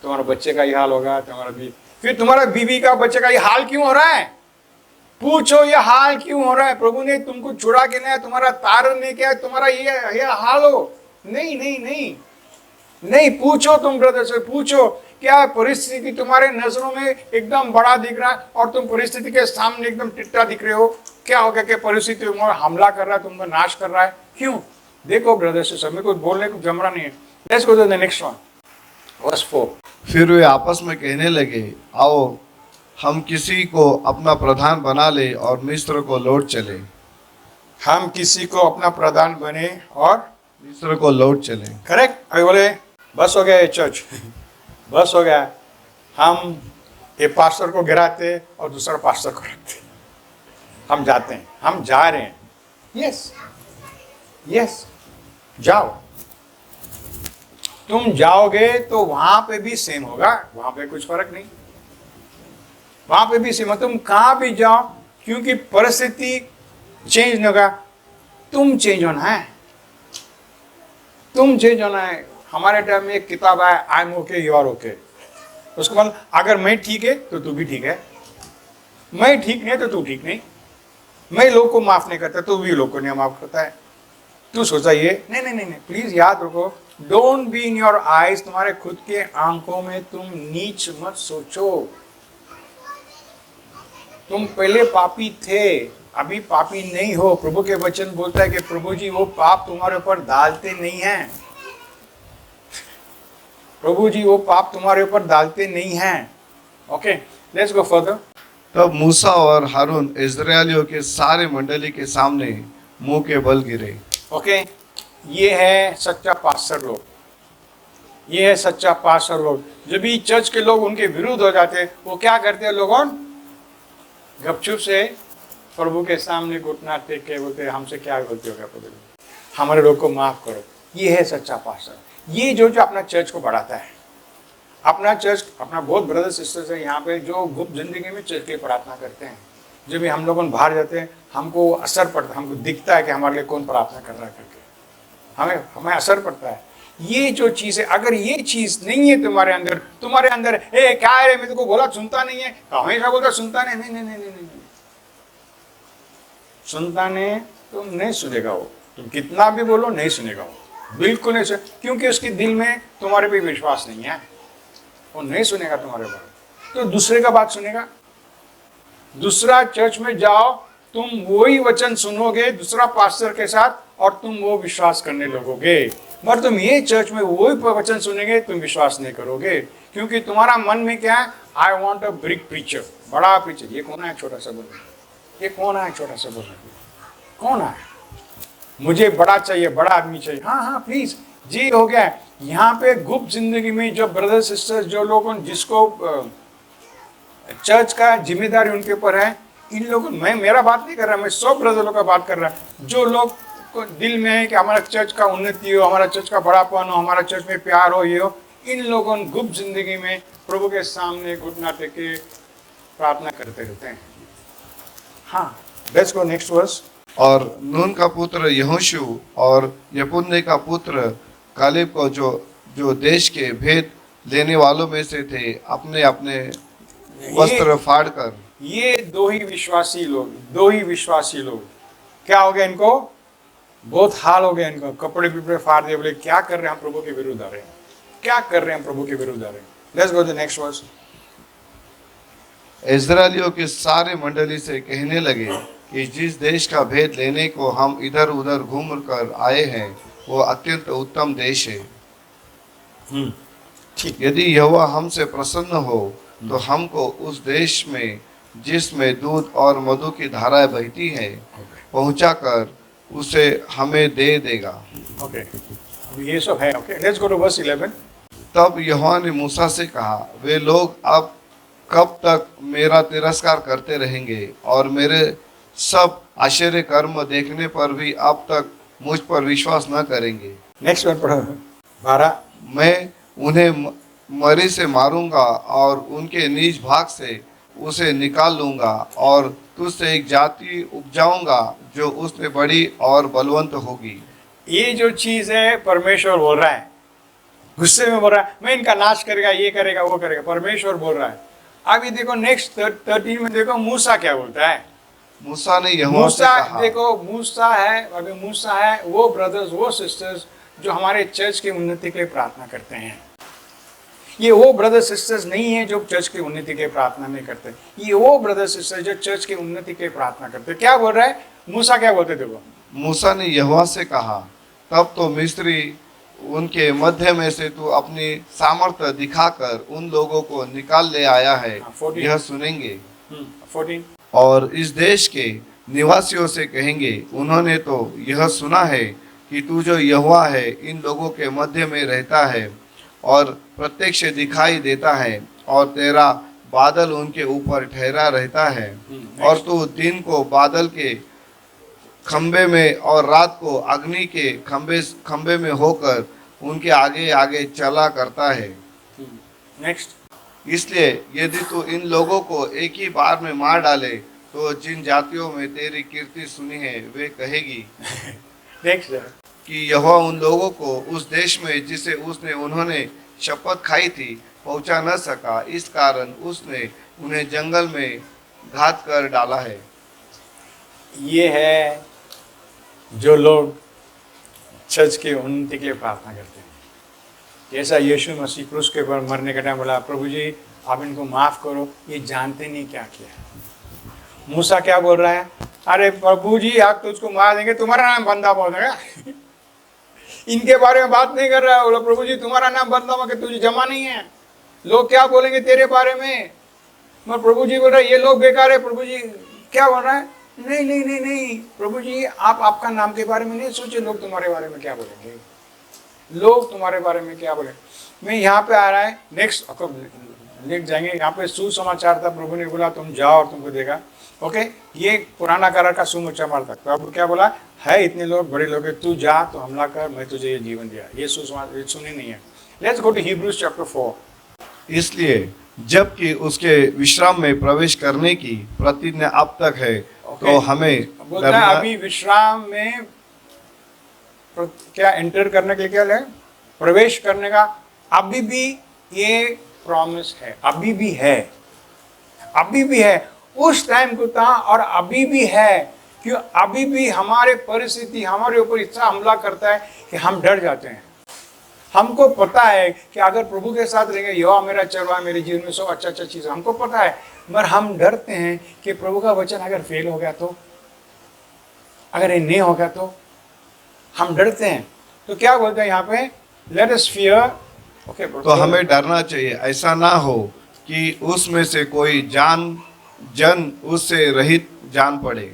तुम्हारा बच्चे का ही हाल होगा, तुम्हारा भी, फिर तुम्हारा बीवी का बच्चे का ये हाल क्यों हो रहा है? पूछो ये हाल क्यों हो रहा है? प्रभु ने तुमको छुड़ा के नहीं, तुम्हारा तारण नहीं किया, तुम्हारा ये हाल हो? नहीं नहीं नहीं नहीं, पूछो, तुम ब्रदर से पूछो, क्या परिस्थिति तुम्हारे नजरों में एकदम बड़ा दिख रहा है और तुम परिस्थिति के सामने एकदम टिट्टा दिख रहे हो? क्या हो गया कि परिस्थिति तुम हमला कर रहा है, तुमको नाश कर रहा है? क्यों? देखो ब्रदर से, समय को बोलने को जमरा नहीं है। Let's go to the next one, verse 4। फिर वे आपस में कहने लगे, आओ हम किसी को अपना प्रधान बना ले और मिस्र को लौट चले। हम किसी को अपना प्रधान बने और मिस्र को लौट चले। करेक्ट। अभी बोले बस हो गया ये चर्च, बस हो गया, हम एक पास्टर को गिराते और दूसरा पास्टर को रखते, हम जाते हैं, हम जा रहे हैं। यस यस, जाओ, तुम जाओगे तो वहां पे भी सेम होगा, वहां पे कुछ फर्क नहीं, वहां पे भी सेम, तुम कहां भी जाओ, क्योंकि परिस्थिति चेंज नहीं होगा, तुम चेंज होना है, तुम चेंज होना है। हमारे टाइम में एक किताब है, I am okay you are okay, उसको मतलब अगर मैं ठीक है तो तू भी ठीक है, मैं ठीक नहीं तो तू ठीक नहीं, मैं लोग को माफ नहीं करता तो भी लोग को नहीं माफ करता है। तू सोचा ये नहीं नहीं नहीं, नहीं। प्लीज याद रखो, don't be in your eyes, तुम्हारे खुद के आंखों में तुम नीच मत सोचो। तुम पहले पापी थे, अभी पापी नहीं हो। प्रभु के वचन बोलता है कि प्रभु जी वो पाप तुम्हारे ऊपर डालते नहीं हैं, प्रभु जी वो पाप तुम्हारे ऊपर डालते नहीं हैं। Okay, let's go further. तब मूसा और हारून इस्राएलियों के सारे मंडली के सामने मुंह के बल गिरे। ओके, ये है सच्चा पास्टर लोग, ये है सच्चा पास्टर लोग। जब भी चर्च के लोग उनके विरुद्ध हो जाते हैं, वो क्या करते हैं, लोगों गपचुप से प्रभु के सामने घुटना टेक के बोलते हैं, हमसे क्या गलती हो गया प्रभु, हमारे लोग को माफ करो। ये है सच्चा पास्टर, ये जो अपना चर्च को बढ़ाता है। अपना चर्च, अपना बहुत ब्रदर सिस्टर्स है यहाँ पे जो गुप्त जिंदगी में चर्च की प्रार्थना करते हैं। जब भी हम लोग बाहर जाते हैं, हमको असर पड़ता है, हमको दिखता है कि हमारे लिए कौन प्रार्थना कर रहा है करके, हमें असर पड़ता है। ये जो चीज़ है, अगर ये चीज़ नहीं है तुम्हारे अंदर ए क्या है, मैं तुमको बोला सुनता नहीं है, हमेशा बोलता सुनता नहीं, नहीं नहीं नहीं नहीं नहीं, सुनता नहीं, तुम नहीं सुनेगा वो, तुम कितना भी बोलो नहीं सुनेगा वो, बिल्कुल नहीं सुने, क्योंकि उसके दिल में तुम्हारे पे विश्वास नहीं है, वो नहीं सुनेगा तुम्हारे बारे में, तो दूसरे का बात सुनेगा। दूसरा चर्च में जाओ, तुम वही वचन सुनोगे दूसरा पास्टर के साथ और तुम वो विश्वास करने लगोगे। मगर तुम ये चर्च में वही वचन सुनेंगे, तुम विश्वास नहीं करोगे, क्योंकि तुम्हारा मन में क्या है, I want a big preacher, बड़ा प्रीचर। ये कौन है छोटा सा बोलना, ये कौन है छोटा सा बोलना, कौन है, मुझे बड़ा चाहिए, बड़ा आदमी चाहिए। हाँ हाँ प्लीज जी, हो गया। यहाँ पे गुप्त जिंदगी में जो ब्रदर सिस्टर्स, जो लोग जिसको चर्च का जिम्मेदारी उनके ऊपर है, इन लोगों, मैं मेरा बात नहीं कर रहा, मैं सब ब्रदरों का बात कर रहा, जो लोग को दिल में है कि हमारा चर्च का उन्नति हो, हमारा चर्च का बड़ापन हो, हमारा चर्च में प्यार हो, ये हो, इन लोगों गुप्त जिंदगी में प्रभु के सामने घुटना टेके प्रार्थना करते रहते हैं। हाँ, लेट्स गो नेक्स्ट वर्स। और नून का पुत्र यहोशू और यपुन्ने का पुत्र कालेब को जो देश के भेद लेने वालों में से थे, अपने अपने वस्त्र फाड़कर। ये दो ही विश्वासी लोग क्या हो गया इनको? बहुत हाल हो गया इनको, कपड़े बिपड़े फाड़ दिए, बोले क्या कर रहे हैं हम प्रभु के विरुद्ध आ रहे हैं, क्या कर रहे हैं हम प्रभु के विरुद्ध आ रहे हैं। Let's go the next verse. इस्राएलियों की सारे मंडली से कहने लगे कि जिस देश का भेद लेने को हम इधर उधर घूम कर आए हैं वो अत्यंत उत्तम देश है। ठीक। यदि यहोवा हमसे प्रसन्न हो तो हमको उस देश में जिसमें दूध और मधु की धाराएं बहती हैं पहुंचाकर उसे हमें दे देगा। ओके, अभी ये सब है। Okay, let's go to verse 11। तब यहोवा ने मूसा से कहा, वे लोग अब कब तक मेरा तिरस्कार करते रहेंगे और मेरे सब आश्चर्य कर्म देखने पर भी अब तक मुझ पर विश्वास न करेंगे। नेक्स्ट वन पढ़ो, 12। मैं उन्हें मरी से मारूंगा और उनके निज भाग से उसे निकाल लूंगा और तुझसे एक जाति उपजाऊंगा जो उससे बड़ी और बलवंत होगी। ये जो चीज है परमेश्वर बोल रहा है, गुस्से में बोल रहा है, मैं इनका नाश करेगा, ये करेगा, वो करेगा, परमेश्वर बोल रहा है। अभी देखो नेक्स्ट 13 में देखो मूसा क्या बोलता है। मूसा ने यहोवा से कहा, देखो मूसा है, अभी मूसा है वो ब्रदर्स, वो सिस्टर्स जो हमारे चर्च की उन्नति के लिए प्रार्थना करते हैं। ये वो ब्रदर्स सिस्टर्स नहीं है जो चर्च की उन्नति के लिए प्रार्थना नहीं करते, ये वो ब्रदर्स सिस्टर्स जो चर्च की उन्नति के लिए प्रार्थना करते। क्या बोल रहा है मूसा? क्या बोलते देखो, मूसा ने यहोवा से कहा, तब तो मिस्री उनके मध्य में से तू अपनी सामर्थ्य दिखाकर उन लोगों को निकाल ले आया है, 14। यह सुनेंगे 14। और इस देश के निवासियों से कहेंगे, उन्होंने तो यह सुना है कि तू जो यहोवा है इन लोगों के मध्य में रहता है और प्रत्यक्ष दिखाई देता है और तेरा बादल उनके ऊपर ठहरा रहता है और तू दिन को बादल के खंबे में और रात को अग्नि के खंबे में होकर उनके आगे आगे चला करता है। नेक्स्ट, इसलिए यदि तू इन लोगों को एक ही बार में मार डाले तो जिन जातियों में तेरी कीर्ति सुनी है वे कहेगी नेक्स्ट कि यहोवा उन लोगों को उस देश में जिसे उन्होंने शपथ खाई थी पहुंचा न सका, इस कारण उसने उन्हें जंगल में घात कर डाला है। ये है जो लोग चर्च की उन्नति के लिए प्रार्थना करते हैं। जैसा यीशु मसीह क्रूस के ऊपर मरने के टाइम बोला, प्रभु जी आप इनको माफ करो, ये जानते नहीं क्या किया। मूसा क्या बोल रहा है, अरे प्रभु जी आप तो उसको मार देंगे, तुम्हारा नाम बंदा बोल देगा इनके बारे में बात नहीं कर रहा है। बोलो प्रभु जी तुम्हारा नाम बंदा बोल के तुझे जमा नहीं है, लोग क्या बोलेंगे तेरे बारे में। मगर प्रभु जी बोल रहे ये लोग बेकार है। प्रभु जी क्या बोल रहा है, नहीं नहीं नहीं नहीं प्रभु जी आप आपका नाम के बारे में नहीं सोचे, लोग तुम्हारे बारे में क्या बोलेंगे, लोग तुम्हारे बारे में क्या बोलेंगे। मैं यहाँ पे आ रहा है नेक्स्ट आपको लिख जाएंगे, यहाँ पे सुसमाचार था, प्रभु ने बोला तुम जाओ और तुमको देगा। ओके, ये पुराना करार का सुसमाचार था। तो अब क्या बोला है, इतने लोग बड़े लोग हैं, तू जा तो हमला कर, मैं तुझे ये जीवन दिया। ये सुसमाचार सुनी नहीं है। Let's go to Hebrews chapter 4। इसलिए जबकि उसके विश्राम में प्रवेश करने की प्रतिज्ञा अब तक है तो हमें बोलता है अभी विश्राम में क्या एंटर करने के लिए क्या है, प्रवेश करने का अभी भी ये प्रॉमिस है, अभी भी है, अभी भी है। उस टाइम को था और अभी भी है, क्यों अभी भी हमारे परिस्थिति हमारे ऊपर इतना हमला करता है कि हम डर जाते हैं। हमको पता है कि अगर प्रभु के साथ रहेंगे, यहोवा मेरा चरवाहा, मेरे जीवन में सब अच्छा अच्छा चीज़ हमको पता है, मगर हम डरते हैं कि प्रभु का वचन अगर फेल हो गया तो, अगर ये नहीं होगा तो हम डरते हैं। तो क्या बोलते हैं यहाँ पे, लेट अस फियर। ओके, तो हमें डरना चाहिए, ऐसा ना हो कि उसमें से कोई जन उससे रहित जान पड़े।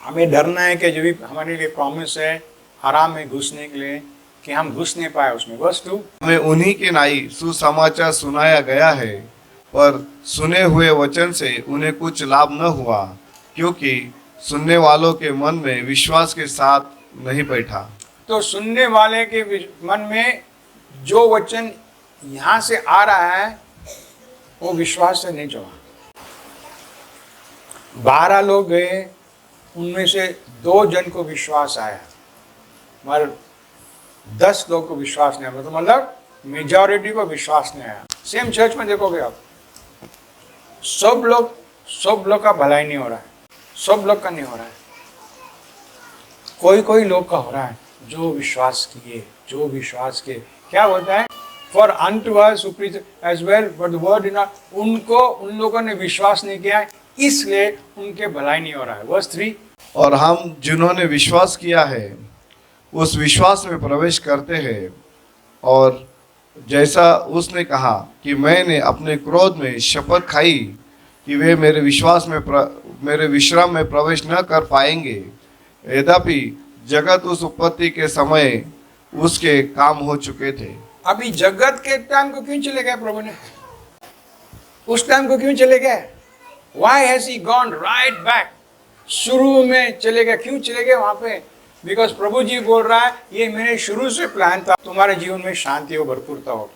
हमें डरना है कि जो भी हमारे लिए प्रॉमिस है आराम में घुसने के लिए, कि हम घुस नहीं पाए उसमें। वर्स 2, हमें उन्हीं के नाई सुसमाचार सुनाया गया है, पर सुने हुए वचन से उन्हें कुछ लाभ न हुआ, क्योंकि सुनने वालों के मन में विश्वास के साथ नहीं बैठा। तो सुनने वाले के मन में जो वचन यहाँ से आ रहा है वो विश्वास से नहीं चला। 12 लोग गए, उनमें से 2 जन को विश्वास आया, मगर 10 लोग को विश्वास नहीं आया, मतलब मेजॉरिटी को विश्वास नहीं आया। सेम चर्च में देखोगे आप, सब लोग का भलाई नहीं हो रहा है, सब लोग का नहीं हो रहा है, कोई लोग का हो रहा है जो विश्वास किए। क्या बोलता है? For unto us who preach as well, but the word did not, उन लोगों ने विश्वास नहीं किया है, इसलिए उनके भलाई नहीं हो रहा है। वर्स 3, और हम जिन्होंने विश्वास किया है उस विश्वास में प्रवेश करते हैं, और जैसा उसने कहा कि मैंने अपने क्रोध में शपथ खाई कि वे मेरे विश्राम में प्रवेश न कर पाएंगे, यद्यपि जगत उस उत्पत्ति के समय उसके काम हो चुके थे। अभी जगत के टाइम को क्यों चले गए प्रभु ने? उस टाइम को क्यों चले गए? Why has he gone right back? शुरू में चले गए, क्यों चले गए वहां पे? बिकॉज प्रभु जी बोल रहा है ये मेरे शुरू से प्लान था, तुम्हारे जीवन में शांति हो, भरपूरता हो,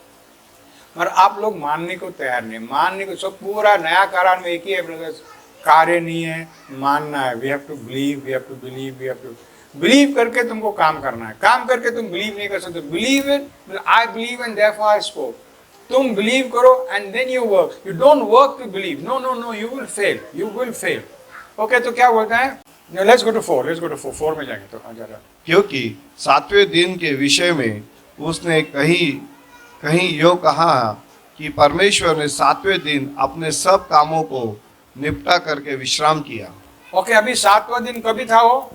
और आप लोग मानने को तैयार नहीं। मानने को सब पूरा नया कारण में एक ही है ब्रदर्स, कार्य नहीं है, मानना है। We have to believe, we have to believe, we have to believe करके तुमको काम करना है। काम करके तुम बिलीव नहीं कर सकते। Believe in, I believe and therefore I spoke. तुम बिलीव करो and then you work. You don't work to believe, no no no, you will fail. Okay, तो क्या बोलता है? लेट्स गो टू 4 में जाएंगे तो आ जा रहा। क्योंकि 7वें दिन के विषय में उसने कहीं यो कहा कि परमेश्वर ने 7वें दिन अपने सब कामों को निपटा करके विश्राम किया। ओके, अभी 7वां दिन कभी था? वो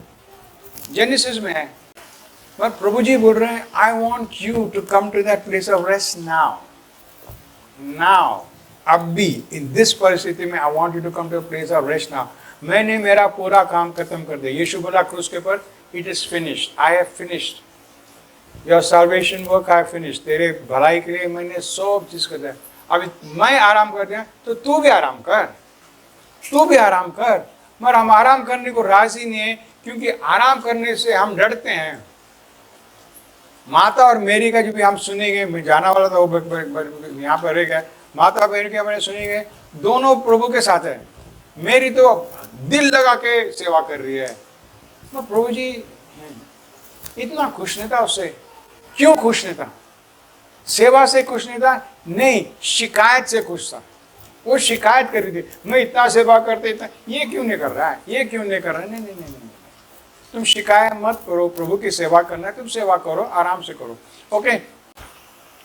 जेनेसिस में है, पर प्रभु जी बोल रहे हैं I want you to come to that place of rest now. अभी इन दिस परिस्थिति में I want you to come to place of rest now. मैंने मेरा पूरा काम खत्म कर दिया। यीशु बोला क्रूस के पर, it is finished, I have finished your salvation work, I have finished. तेरे भलाई के लिए मैंने सब चीज कर दिया। अभी मैं आराम कर दिया तो तू भी आराम कर। मगर हम आराम करने को राजी नहीं है, क्योंकि आराम करने से हम डरते हैं। माता और मेरी का जो भी हम सुनेंगे, मैं जाना वाला था वो यहाँ पर रह गया। माता मेरी का मैंने सुनेंगे, दोनों प्रभु के साथ है। मेरी तो दिल लगा के सेवा कर रही है। तो प्रभु जी इतना खुश नहीं था उससे। क्यों खुश नहीं था? सेवा से खुश नहीं था, नहीं, शिकायत से खुश था। वो शिकायत कर रही थी, मैं इतना सेवा करते इतना, ये क्यों नहीं कर रहा है, ये क्यों नहीं कर रहा है। नहीं, तुम शिकायत मत करो। प्रभु की सेवा करना है, तुम सेवा करो, आराम से करो। Okay,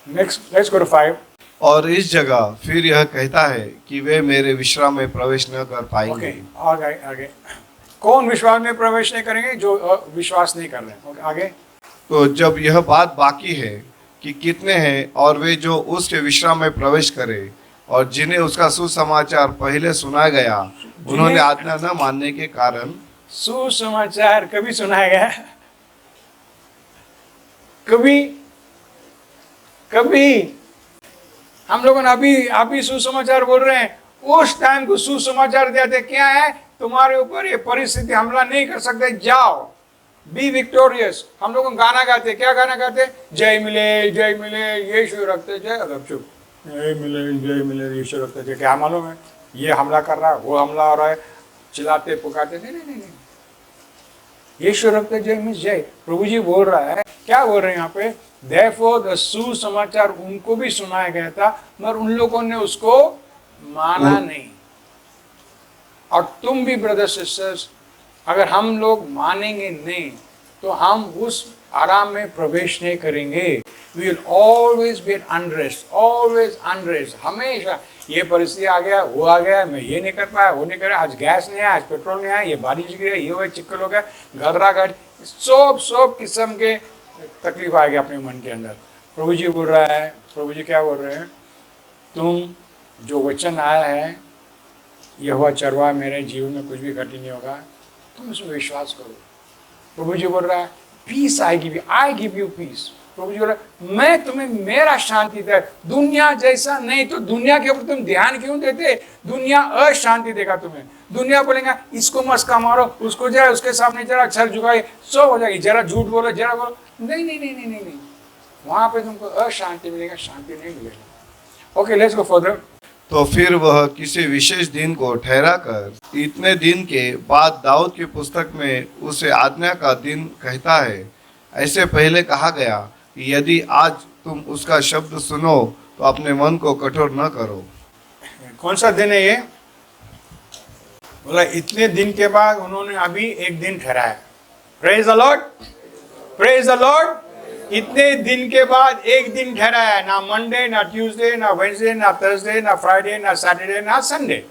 next, let's go to 5। और इस जगह फिर यह कहता है कि वे मेरे विश्राम में प्रवेश न कर पाएंगे। आगे कौन विश्वास में प्रवेश नहीं करेंगे? जो विश्वास नहीं कर रहे। ओके, आगे। तो जब यह बात बाकी है कि कितने हैं और वे जो उसके विश्राम में प्रवेश करें, और जिन्हें उसका सुसमाचार पहले सुनाया गया, उन्होंने आज्ञा न मानने के कारण। सुसमाचार कभी सुनाया गया? कभी हम लोगों ने अभी सुसमाचार बोल रहे हैं। उस टाइम को सुसमाचार देते क्या है? तुम्हारे ऊपर ये परिस्थिति हमला नहीं कर सकते, जाओ, बी विक्टोरियस। हम लोग गाना गाते, क्या गाना गाते? जय मिले यीशु रखते जय। अगर चुप, जय मिले यीशु रखते जय। क्या मालूम है ये हमला कर रहा है, वो हमला हो रहा है, चिल्लाते पुकारते। नहीं, यीशु रखते जय मीन्स जय। प्रभु जी बोल रहा है, क्या बोल रहे हैं यहाँ पे? Therefore the सुसमाचार उनको भी सुनाया गया था, मगर उन लोगों ने उसको माना नहीं। और तुम भी ब्रदर सिस्टर्स, अगर हम लोग मानेंगे नहीं तो हम उस आराम में प्रवेश नहीं करेंगे। We will always be always unrest। हमेशा ये परिस्थिति आ गया, वो आ गया, मैं ये नहीं कर पाया, वो नहीं कर, आज गैस नहीं आया, आज पेट्रोल नहीं आया, ये बारिश गिरा, ये हो, चिक्कल हो गया, घबराहट, सब किस्म के तकलीफ आ गया अपने मन के अंदर। प्रभु जी बोल रहा है, प्रभु जी क्या बोल रहे हैं? तुम जो वचन आया है, यहोवा चरवाहा मेरे जीवन में कुछ भी घटी नहीं होगा, तुम उसमें विश्वास करो। प्रभु जी बोल रहा है, peace I give you peace. प्रभु जी बोल रहा है, मैं तुम्हें मेरा शांति दे। दुनिया जैसा नहीं, तो दुनिया के ऊपर तुम ध्यान क्यों देते? दुनिया अशांति देगा तुम्हें। दुनिया बोलेगा इसको मस्का मारो, उसको जरा, उसके सामने जरा सर झुकाए, सो हो जाएगी, जरा झूठ बोलो, जरा बोलो। नहीं, वहां पे तुमको अशांति मिलेगा, शांति नहीं मिलेगा। Okay, let's go further. तो फिर वह किसी विशेष दिन को ठहरा कर इतने दिन के बाद दाऊद की पुस्तक में उसे आज्ञा का दिन कहता है। ऐसे पहले कहा गया कि यदि आज तुम उसका शब्द सुनो तो अपने मन को कठोर न करो। कौन सा दिन है ये? बोला इतने दिन के बाद उन्होंने अभी एक दिन ठहराया। Praise the Lord, praise the Lord. इतने दिन के बाद एक दिन ठहराया, ना मंडे, ना ट्यूसडे, ना वेडनेसडे, ना थर्सडे, ना फ्राइडे, ना सैटरडे, ना संडे।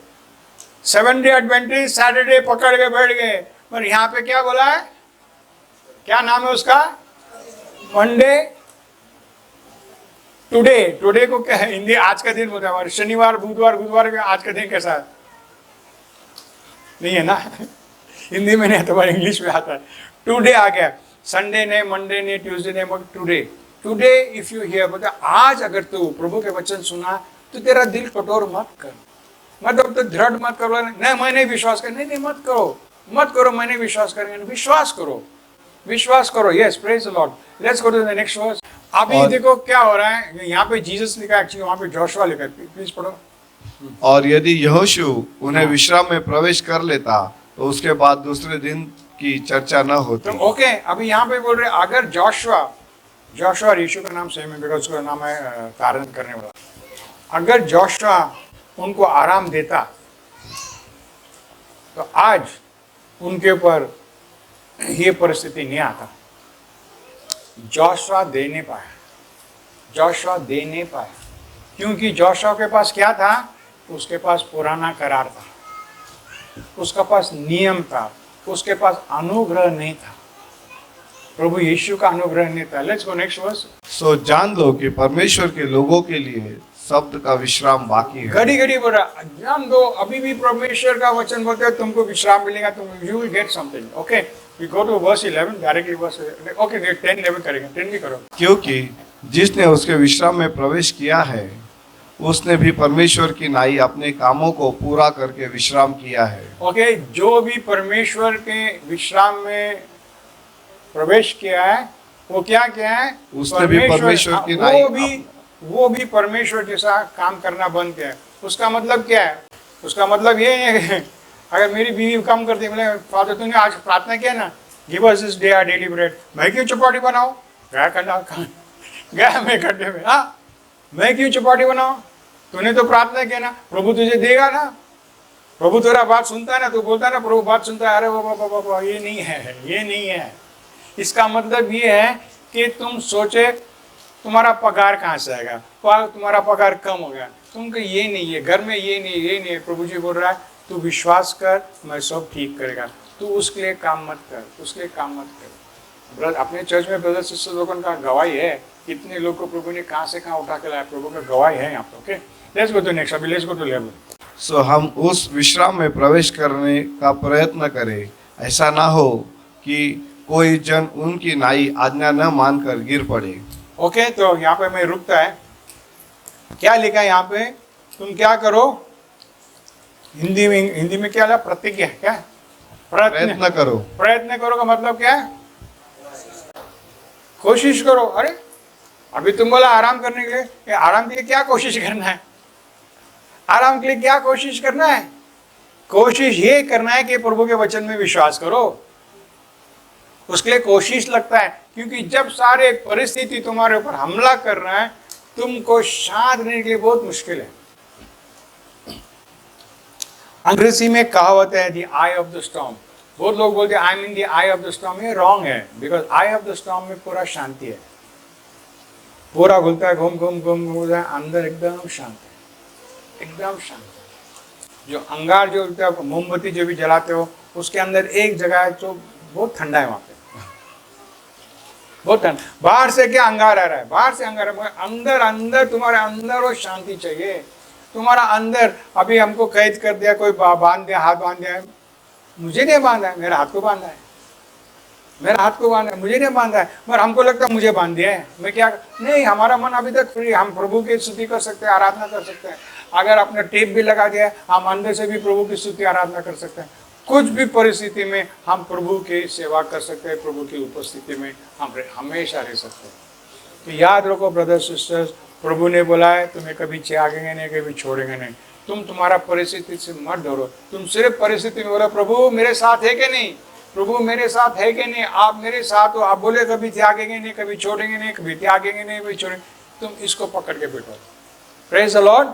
7 डे एडवेंटिस्ट सैटरडे पकड़ के बैठ गए। पर यहाँ पे क्या बोला है? क्या नाम है उसका? Monday, today. टुडे को क्या है हिंदी? आज का दिन बोलता है। शनिवार, बुधवार, गुरुवार का आज का दिन कैसा है? नहीं है ना? हिंदी में नहीं, तुम्हारे इंग्लिश में आता है। टुडे आ गया। संडे ने, मंडे ने, ट्यूसडे ने, मगर today. Today if you here, बोलता आज अगर तू प्रभु के वचन सुना तो तेरा दिल कठोर मत कर, मतलब तो दृढ़ मत करो। नहीं मैंने विश्वास कर, नहीं मत करो, मत करो, मैंने विश्वास करेंगे। विश्वास करो, विश्वास करो। Yes, praise the Lord. Let's go to the next verse. अभी देखो क्या हो रहा है। यहाँ पे जीसस लिखा है, एक्चुअली वहाँ पे जोशुआ लिखा है। प्लीज पढ़ो। और यदि यहोशू उन्हें विश्राम में प्रवेश कर लेता तो उसके बाद दूसरे दिन की चर्चा न होती। तो ओके, अभी यहाँ पे बोल रहे अगर जोशुआ यीशु का नाम सेम है, बिकॉज उसका नाम है तारण करने वाला। अगर जोशुआ उनको आराम देता तो आज उनके ऊपर ये परिस्थिति नहीं आता। जोशुआ दे नहीं पाया, जोशुआ दे नहीं पाया, क्योंकि जोशुआ के पास क्या था? उसके पास पुराना करार था, उसके पास नियम था, उसके पास अनुग्रह नहीं था। प्रभु यीशु का अनुग्रह नहीं था। Let's go next verse. So जान लो कि परमेश्वर के लोगों के लिए शब्द का विश्राम बाकी है। घड़ी घड़ी बोल रहा, जान दो, अभी भी परमेश्वर का वचन बोलते हैं तुमको विश्राम मिलेगा, तुम you will get something. Okay, we go to verse 11 directly. Verse okay 10 11 करेंगे, 10 भी करो। क्योंकि जिसने उसके विश्राम में प्रवेश किया है उसने भी परमेश्वर की नाई अपने कामों को पूरा करके विश्राम किया है। ओके, जो भी परमेश्वर के विश्राम में प्रवेश किया है वो क्या किया है? उसने भी परमेश्वर की नाई, वो भी परमेश्वर जैसा काम करना बंद किया है। उसका मतलब क्या है? उसका मतलब ये है कि अगर मेरी बीवी काम करती है, बोले फादर तूने आज प्रार्थना किया ना, give us this day our daily bread, मैं क्यों चपाटी बनाऊं? गया मैं करने में, हाँ मैं क्यों चपाटी बनाऊं? तूने तो प्रार्थना किया ना, प्रभु तुझे देगा ना। प्रभु तेरा बात सुनता है ना, तू बोलता है ना प्रभु बात सुनता है। अरे बाबा ये नहीं है, ये नहीं है। इसका मतलब ये है कि तुम सोचे तुम्हारा पगार कहाँ से आएगा, तुम्हारा पगार कम हो गया, तुमको ये नहीं है, घर में ये नहीं, ये नहीं है। प्रभु जी बोल रहा है तू विश्वास कर, मैं सब ठीक करेगा। तू उसके लिए काम मत कर, उसके लिए काम मत कर। ब्रदर अपने चर्च में ब्रदर सिस्टर लोगों का गवाही है, कितने लोग को प्रभु ने कहाँ से कहाँ उठा के लाया, प्रभु का गवाही है यहाँ पे। Okay, let's go to next. अभी लेट्स गो टू 11। सो हम उस विश्राम में प्रवेश करने का प्रयत्न करें, ऐसा ना हो कि कोई जन उनकी नाई आज्ञा न मानकर गिर पड़े। ओके, तो यहाँ पे मैं रुकता है। क्या लिखा है यहाँ पे? तुम क्या करो? हिंदी में क्या लिखा? प्रतिज्ञा, क्या? प्रयत्न करो। प्रयत्न करो का मतलब क्या है? कोशिश करो। अरे अभी तुम बोला आराम करने के लिए, आराम के लिए क्या कोशिश करना है? आराम के लिए क्या कोशिश करना है? कोशिश ये करना है कि प्रभु के वचन में विश्वास करो। उसके लिए कोशिश लगता है, क्योंकि जब सारे परिस्थिति तुम्हारे ऊपर हमला कर रहा है, तुमको शांत रहने के लिए बहुत मुश्किल है। अंग्रेजी में कहावत है the I of the storm. बहुत लोग बोलते हैं I am in the I of the storm. ये रॉन्ग है, because I of the storm में पूरा शांति है, पूरा घुलता है, घूम घूम घूम घूम है, अंदर एकदम शांत है, एकदम शांत। जो अंगार जो मोमबत्ती जो भी जलाते हो उसके अंदर एक जगह है जो बहुत ठंडा है, वहां पे बहुत ठंडा। बाहर से क्या अंगार आ रहा है, बाहर से अंगार, अंदर अंदर तुम्हारे अंदर वो शांति चाहिए। तुम्हारा अंदर अभी हमको कैद कर दिया, कोई बांध दिया, हाथ बांध दिया है, मुझे नहीं बांधा है, मेरा हाथ को बांधा है, मेरा हाथ को बांधा है, मुझे नहीं बांधा है, मगर हमको लगता है मुझे बांध दिया है। मैं क्या नहीं, हमारा मन अभी तक फ्री, हम प्रभु की स्तुति कर सकते हैं, आराधना कर सकते हैं। अगर आपने टेप भी लगा दिया है, हम अंदर से भी प्रभु की स्तुति आराधना कर सकते हैं। कुछ भी परिस्थिति में हम प्रभु की सेवा कर सकते हैं, प्रभु की उपस्थिति में हम हमेशा रह सकते हैं। तो याद रखो ब्रदर्स सिस्टर्स, प्रभु ने बोला है तुम्हें कभी त्यागेंगे नहीं, कभी छोड़ेंगे नहीं। तुम तुम्हारा परिस्थिति से मत डरो, तुम सिर्फ परिस्थिति में बोलो प्रभु मेरे साथ है कि नहीं, प्रभु मेरे साथ है कि नहीं, आप मेरे साथ हो। आप बोले कभी त्यागेंगे नहीं, कभी छोड़ेंगे नहीं, कभी त्यागेंगे नहीं, कभी छोड़ेंगे, तुम इसको पकड़ के बैठो। Praise the Lord.